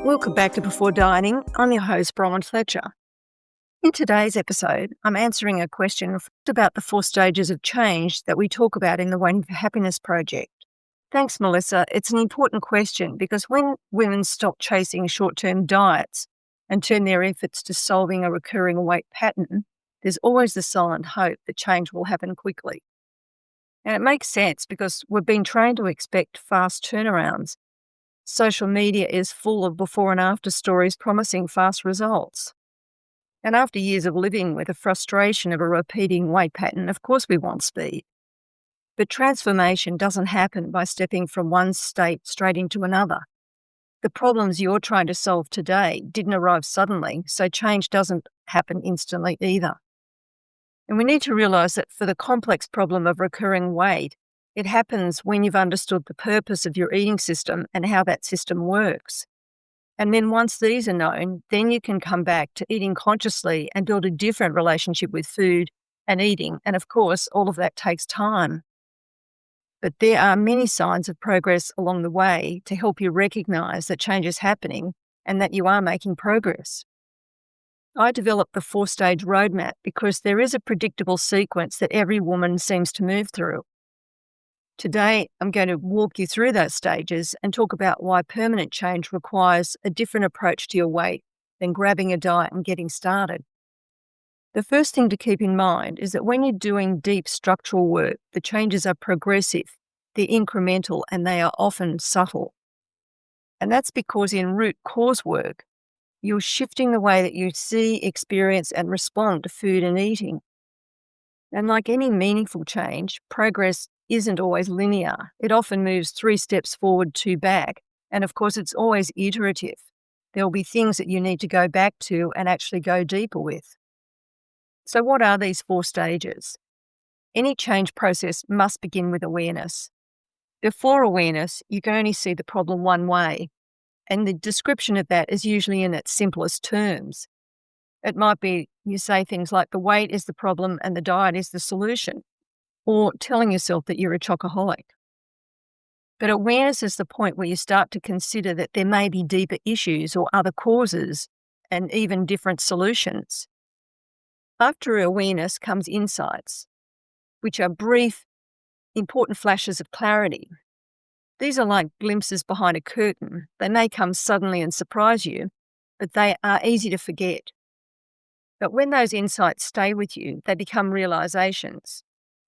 Welcome back to Before Dining. I'm your host, Bronwyn Fletcher. In today's episode, I'm answering a question about the 4 stages of change that we talk about in the Waiting for Happiness project. Thanks, Melissa. It's an important question because when women stop chasing short-term diets and turn their efforts to solving a recurring weight pattern, there's always the silent hope that change will happen quickly. And it makes sense because we've been trained to expect fast turnarounds. Social media is full of before and after stories promising fast results. And after years of living with the frustration of a repeating weight pattern, of course we want speed. But transformation doesn't happen by stepping from one state straight into another. The problems you're trying to solve today didn't arrive suddenly, so change doesn't happen instantly either. And we need to realise that for the complex problem of recurring weight, it happens when you've understood the purpose of your eating system and how that system works. And then once these are known, then you can come back to eating consciously and build a different relationship with food and eating. And of course, all of that takes time. But there are many signs of progress along the way to help you recognise that change is happening and that you are making progress. I developed the 4-stage roadmap because there is a predictable sequence that every woman seems to move through. Today, I'm going to walk you through those stages and talk about why permanent change requires a different approach to your weight than grabbing a diet and getting started. The first thing to keep in mind is that when you're doing deep structural work, the changes are progressive, they're incremental, and they are often subtle. And that's because in root cause work, you're shifting the way that you see, experience, and respond to food and eating. And like any meaningful change, progress isn't always linear. It often moves 3 steps forward, 2 back. And of course, it's always iterative. There'll be things that you need to go back to and actually go deeper with. So what are these 4 stages? Any change process must begin with awareness. Before awareness, you can only see the problem one way. And the description of that is usually in its simplest terms. It might be you say things like the weight is the problem and the diet is the solution, or telling yourself that you're a chocoholic. But awareness is the point where you start to consider that there may be deeper issues or other causes and even different solutions. After awareness comes insights, which are brief, important flashes of clarity. These are like glimpses behind a curtain. They may come suddenly and surprise you, but they are easy to forget. But when those insights stay with you, they become realizations.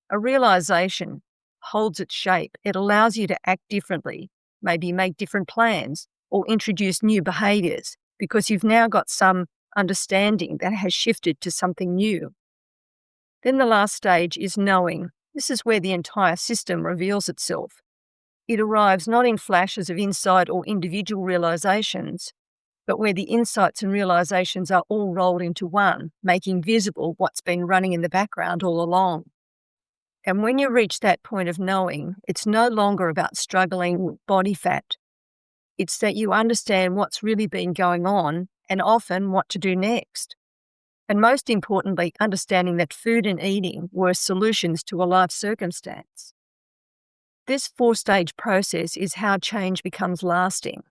A realization holds its shape. It allows you to act differently, maybe make different plans or introduce new behaviours because you've now got some understanding that has shifted to something new. Then the last stage is knowing. This is where the entire system reveals itself. It arrives not in flashes of insight or individual realizations, but where the insights and realizations are all rolled into one, making visible what's been running in the background all along. And when you reach that point of knowing, it's no longer about struggling with body fat. It's that you understand what's really been going on and often what to do next. And most importantly, understanding that food and eating were solutions to a life circumstance. This 4-stage process is how change becomes lasting.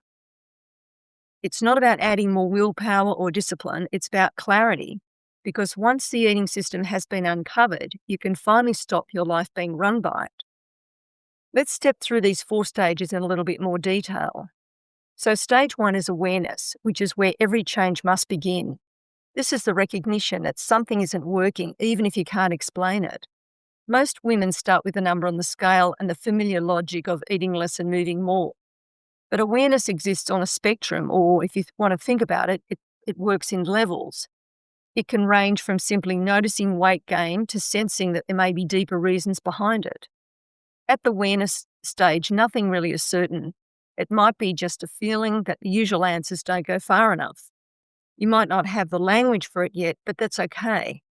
It's not about adding more willpower or discipline, it's about clarity. Because once the eating system has been uncovered, you can finally stop your life being run by it. Let's step through these 4 stages in a little bit more detail. So stage 1 is awareness, which is where every change must begin. This is the recognition that something isn't working, even if you can't explain it. Most women start with a number on the scale and the familiar logic of eating less and moving more. But awareness exists on a spectrum, or if you want to think about it, it works in levels. It can range from simply noticing weight gain to sensing that there may be deeper reasons behind it. At the awareness stage, nothing really is certain. It might be just a feeling that the usual answers don't go far enough. You might not have the language for it yet, but that's okay.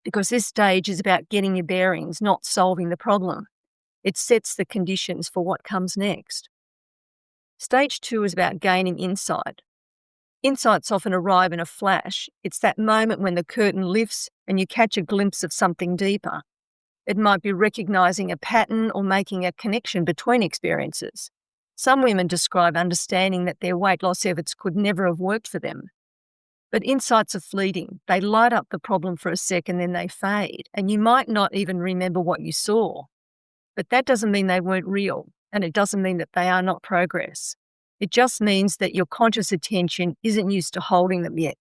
Because this stage is about getting your bearings, not solving the problem. It sets the conditions for what comes next. Stage 2 is about gaining insight. Insights often arrive in a flash. It's that moment when the curtain lifts and you catch a glimpse of something deeper. It might be recognizing a pattern or making a connection between experiences. Some women describe understanding that their weight loss efforts could never have worked for them. But insights are fleeting. They light up the problem for a second, then they fade, and you might not even remember what you saw. But that doesn't mean they weren't real, and it doesn't mean that they are not progress. It just means that your conscious attention isn't used to holding them yet.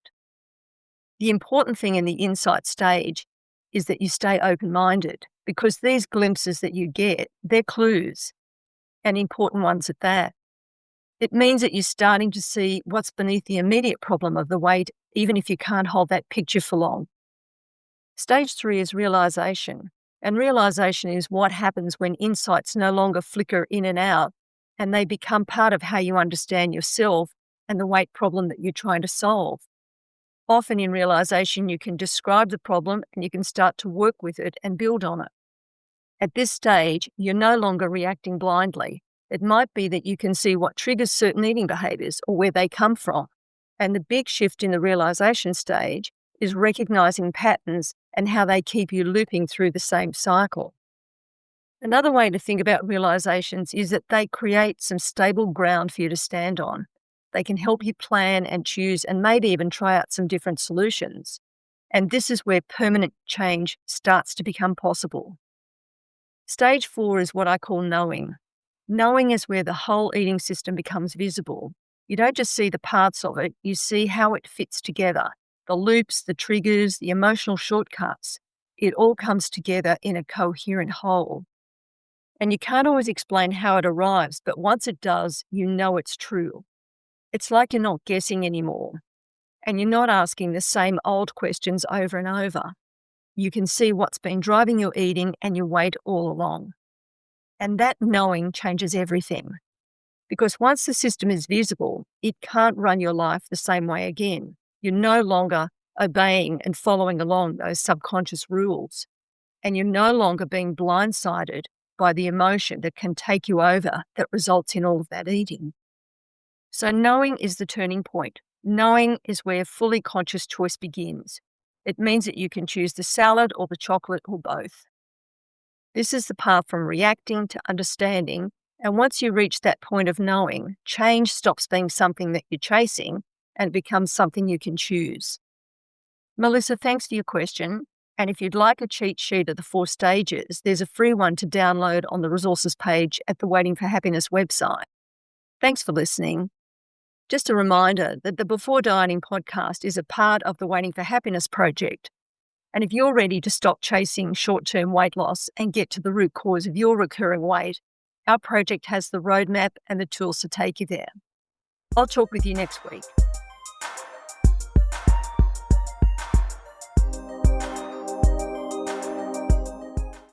The important thing in the insight stage is that you stay open-minded, because these glimpses that you get, they're clues, and important ones at that. It means that you're starting to see what's beneath the immediate problem of the weight, even if you can't hold that picture for long. Stage 3 is realisation, and realisation is what happens when insights no longer flicker in and out, and they become part of how you understand yourself and the weight problem that you're trying to solve. Often in realisation, you can describe the problem and you can start to work with it and build on it. At this stage, you're no longer reacting blindly. It might be that you can see what triggers certain eating behaviours or where they come from. And the big shift in the realisation stage is recognising patterns and how they keep you looping through the same cycle. Another way to think about realisations is that they create some stable ground for you to stand on. They can help you plan and choose and maybe even try out some different solutions. And this is where permanent change starts to become possible. Stage 4 is what I call knowing. Knowing is where the whole eating system becomes visible. You don't just see the parts of it, you see how it fits together. The loops, the triggers, the emotional shortcuts. It all comes together in a coherent whole. And you can't always explain how it arrives, but once it does, you know it's true. It's like you're not guessing anymore, and you're not asking the same old questions over and over. You can see what's been driving your eating and your weight all along. And that knowing changes everything. Because once the system is visible, it can't run your life the same way again. You're no longer obeying and following along those subconscious rules. And you're no longer being blindsided by the emotion that can take you over that results in all of that eating. So knowing is the turning point. Knowing is where fully conscious choice begins. It means that you can choose the salad or the chocolate or both. This is the path from reacting to understanding, and once you reach that point of knowing, change stops being something that you're chasing and becomes something you can choose. Melissa, thanks for your question. And if you'd like a cheat sheet of the 4 stages, there's a free one to download on the resources page at the Waiting for Happiness website. Thanks for listening. Just a reminder that the Before Dieting podcast is a part of the Waiting for Happiness project. And if you're ready to stop chasing short-term weight loss and get to the root cause of your recurring weight, our project has the roadmap and the tools to take you there. I'll talk with you next week.